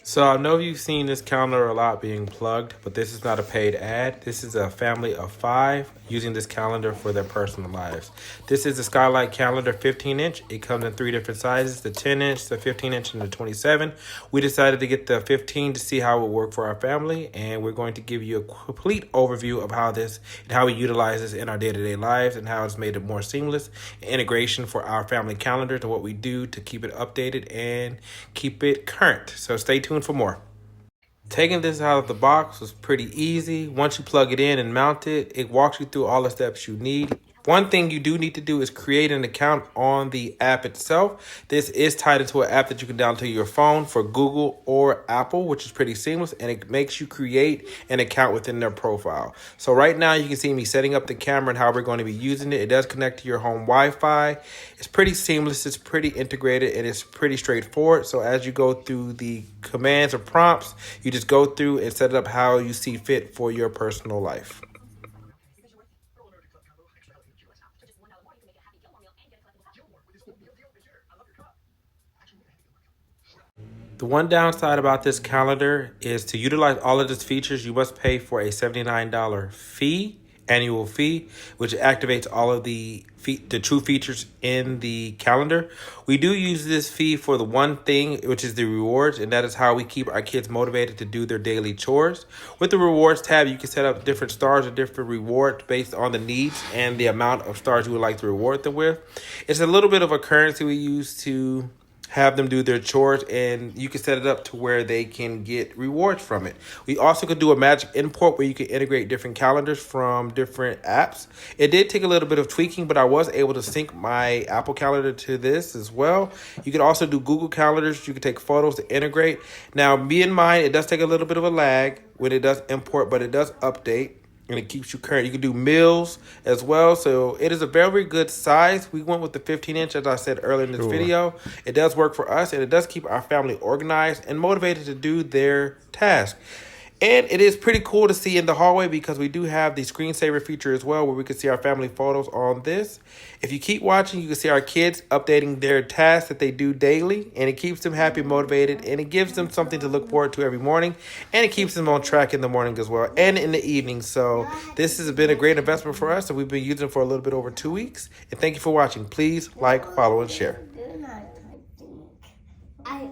So I know you've seen this calendar a lot being plugged, but this is not a paid ad. This is a family of 5 using this calendar for their personal lives. This is the Skylight Calendar 15-inch. It comes in 3 different sizes, the 10-inch, the 15-inch, and the 27. We decided to get the 15 to see how it would work for our family, and we're going to give you a complete overview of how this and how we utilize this in our day-to-day lives and how it's made it more seamless integration for our family calendar to what we do to keep it updated and keep it current. So stay tuned for more. Taking this out of the box was pretty easy. Once you plug it in and mount it, it walks you through all the steps you need. One thing you do need to do is create an account on the app itself. This is tied into an app that you can download to your phone for Google or Apple, which is pretty seamless, and it makes you create an account within their profile. So right now you can see me setting up the camera and how we're going to be using it. It does connect to your home Wi-Fi. It's pretty seamless, it's pretty integrated, and it's pretty straightforward. So as you go through the commands or prompts, you just go through and set it up how you see fit for your personal life. The one downside about this calendar is to utilize all of its features, you must pay for a $79 annual fee, which activates all of the true features in the calendar. We do use this fee for the one thing, which is the rewards, and that is how we keep our kids motivated to do their daily chores. With the rewards tab, you can set up different stars or different rewards based on the needs and the amount of stars you would like to reward them with. It's a little bit of a currency we use to have them do their chores, and you can set it up to where they can get rewards from it. We also could do a magic import where you can integrate different calendars from different apps. It did take a little bit of tweaking, but I was able to sync my Apple Calendar to this as well. You could also do Google Calendars. You can take photos to integrate. Now, be in mind, it does take a little bit of a lag when it does import, but it does update and it keeps you current. You can do meals as well. So it is a very good size. We went with the 15-inch, as I said earlier in this video. It does work for us, and it does keep our family organized and motivated to do their task. And it is pretty cool to see in the hallway because we do have the screensaver feature as well where we can see our family photos on this. If you keep watching, you can see our kids updating their tasks that they do daily, and it keeps them happy, motivated, and it gives them something to look forward to every morning, and it keeps them on track in the morning as well and in the evening. So this has been a great investment for us, and we've been using it for a little bit over 2 weeks. And thank you for watching. Please like, follow, and share. I